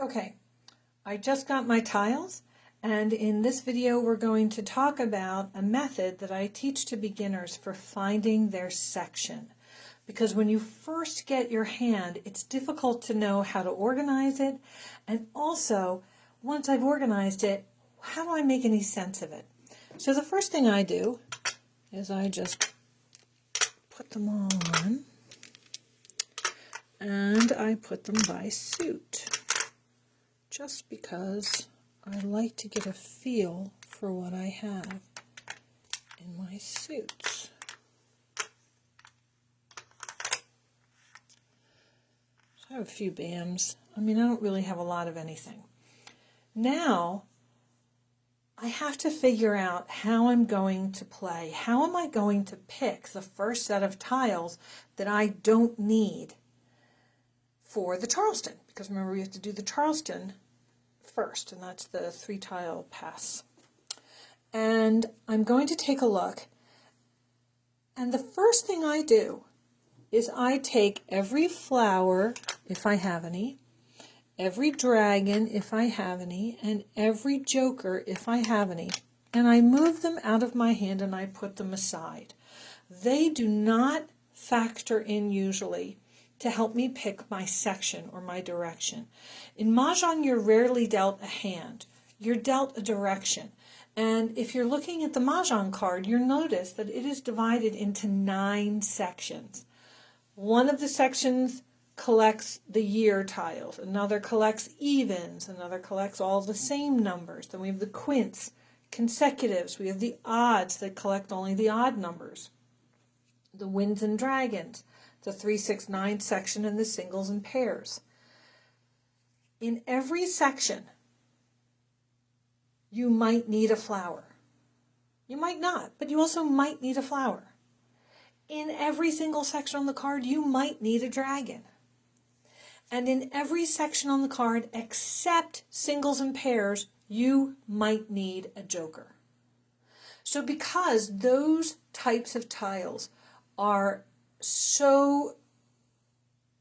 Okay, I just got my tiles, and in this video we're going to talk about a method that I teach to beginners for finding their section. Because when you first get your hand, it's difficult to know how to organize it, and also, once I've organized it, how do I make any sense of it? So the first thing I do is I just put them all on, and I put them by suit, just because I like to get a feel for what I have in my suits. So I have a few BAMs. I mean, I don't really have a lot of anything. Now, I have to figure out how I'm going to play. How am I going to pick the first set of tiles that I don't need for the Charleston? Because remember, we have to do the Charleston first, and that's the 3-tile pass. And I'm going to take a look, and the first thing I do is I take every flower, if I have any, every dragon, if I have any, and every joker, if I have any, and I move them out of my hand and I put them aside. They do not factor in usually to help me pick my section or my direction. In Mahjong, you're rarely dealt a hand. You're dealt a direction. And if you're looking at the Mahjong card, you'll notice that it is divided into 9 sections. One of the sections collects the year tiles, another collects evens, another collects all the same numbers. Then we have the quints, consecutives, we have the odds that collect only the odd numbers, the winds and dragons, the 3, 6, 9 section, and the singles and pairs. In every section, you might need a flower. You might not, but you also might need a flower. In every single section on the card, you might need a dragon. And in every section on the card, except singles and pairs, you might need a joker. So because those types of tiles are so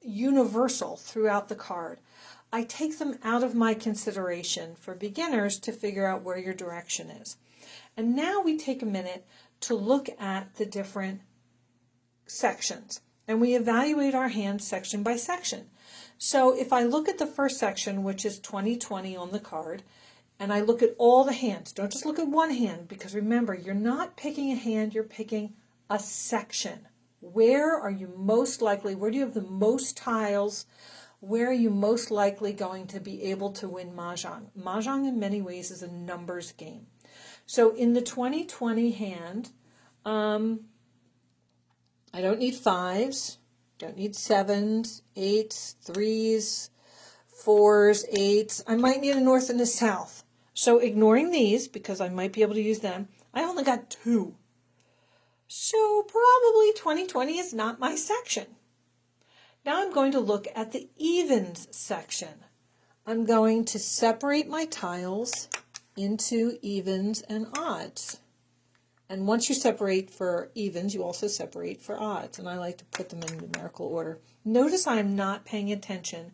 universal throughout the card, I take them out of my consideration for beginners to figure out where your direction is. And now we take a minute to look at the different sections, and we evaluate our hands section by section. So if I look at the first section, which is 20/20 on the card, and I look at all the hands, don't just look at one hand, because remember, you're not picking a hand, you're picking a section. Where are you most likely, where do you have the most tiles, where are you most likely going to be able to win Mahjong? Mahjong in many ways is a numbers game. So in the 20/20 hand, I don't need 5s, don't need 7s, 8s, 3s, 4s, 8s. I might need a north and a south. So ignoring these, because I might be able to use them, I only got 2. So probably 20/20 is not my section. Now I'm going to look at the evens section. I'm going to separate my tiles into evens and odds. And once you separate for evens, you also separate for odds. And I like to put them in numerical order. Notice I'm not paying attention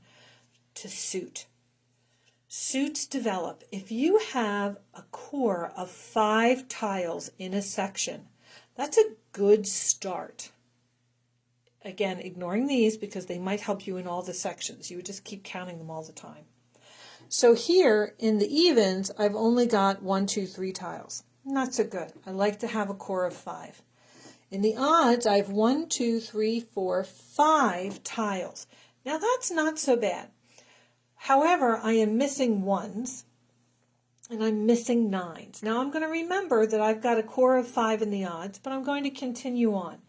to suit. Suits develop. If you have a core of 5 tiles in a section, that's a good start. Again, ignoring these because they might help you in all the sections. You would just keep counting them all the time. So here in the evens, I've only got 1, 2, 3 tiles. Not so good. I like to have a core of 5. In the odds, I have 1, 2, 3, 4, 5 tiles. Now that's not so bad. However, I am missing 1s and I'm missing 9s. Now I'm going to remember that I've got a core of 5 in the odds, but I'm going to continue on.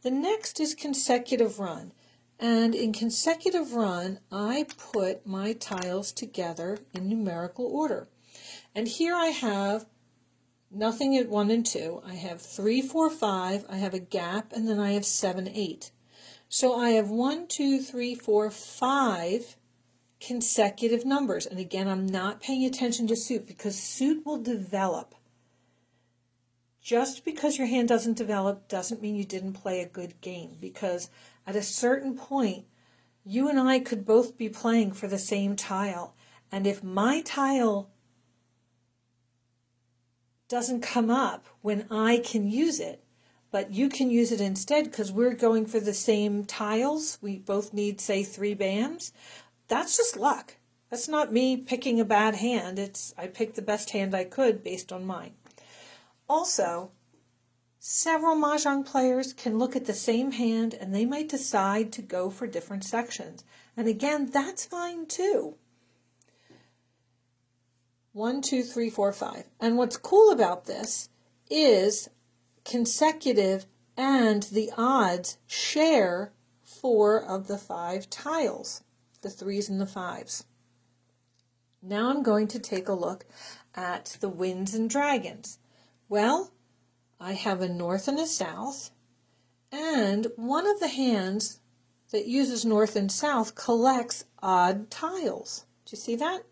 The next is consecutive run. And in consecutive run, I put my tiles together in numerical order. And here I have nothing at 1 and 2. I have 3, 4, 5. I have a gap, and then I have 7, 8. So I have 1, 2, 3, 4, 5 consecutive numbers. And again, I'm not paying attention to suit because suit will develop. Just because your hand doesn't develop doesn't mean you didn't play a good game, because at a certain point, you and I could both be playing for the same tile, And if my tile doesn't come up when I can use it, but you can use it instead because we're going for the same tiles, we both need, say, 3 BAMs, that's just luck. That's not me picking a bad hand. I picked the best hand I could based on mine. Also, several Mahjong players can look at the same hand and they might decide to go for different sections. And again, that's fine too. 1, 2, 3, 4, 5. And what's cool about this is consecutive and the odds share 4 of the 5 tiles, the 3s and the 5s. Now I'm going to take a look at the winds and dragons. Well, I have a north and a south, and one of the hands that uses north and south collects odd tiles. Do you see that?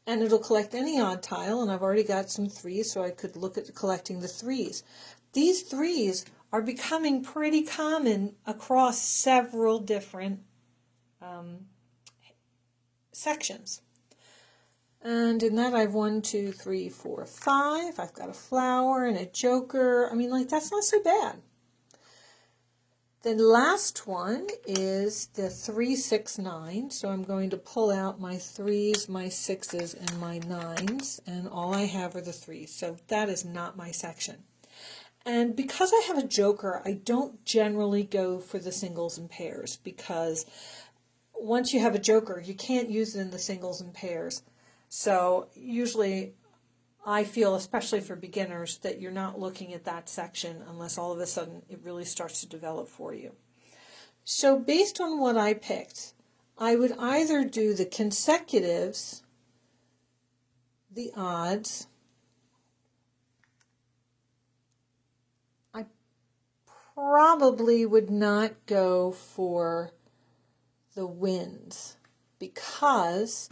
And it'll collect any odd tile, and I've already got some 3s, so I could look at collecting the 3s. These 3s are becoming pretty common across several different sections. And in that I've 1, 2, 3, 4, 5. I've got a flower and a joker. I mean, like, that's not so bad. The last one is the 3, 6, 9. So I'm going to pull out my 3s, my 6s, and my 9s. And all I have are the 3s. So that is not my section. And because I have a joker, I don't generally go for the singles and pairs, because once you have a joker, you can't use it in the singles and pairs. So usually I feel, especially for beginners, that you're not looking at that section unless all of a sudden it really starts to develop for you. So based on what I picked, I would either do the consecutives, the odds. I probably would not go for the winds because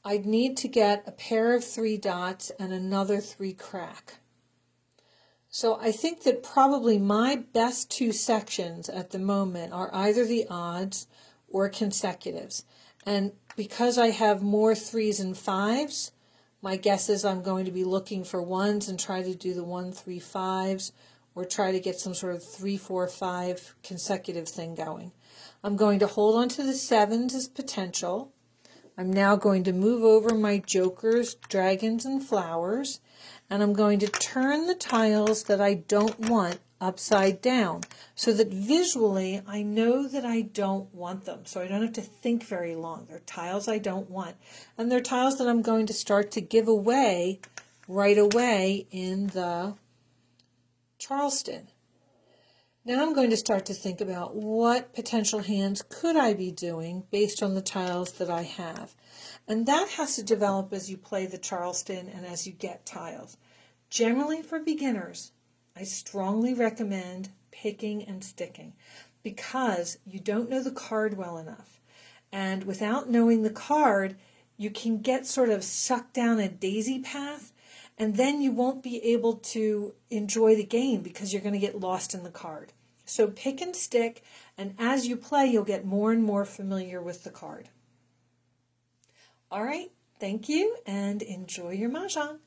I'd need to get a pair of 3 dots and another 3 crack. So I think that probably my best 2 sections at the moment are either the odds or consecutives. And because I have more 3s and 5s, my guess is I'm going to be looking for 1s and try to do the 1, 3, 5s, or try to get some sort of 3, 4, 5 consecutive thing going. I'm going to hold on to the 7s as potential. I'm now going to move over my jokers, dragons, and flowers, and I'm going to turn the tiles that I don't want upside down so that visually I know that I don't want them, so I don't have to think very long. They're tiles I don't want, and they're tiles that I'm going to start to give away right away in the Charleston. Now I'm going to start to think about what potential hands could I be doing based on the tiles that I have. And that has to develop as you play the Charleston and as you get tiles. Generally for beginners, I strongly recommend picking and sticking because you don't know the card well enough. And without knowing the card, you can get sort of sucked down a daisy path, and then you won't be able to enjoy the game because you're going to get lost in the card. So pick and stick, and as you play, you'll get more and more familiar with the card. All right, thank you, and enjoy your Mahjong.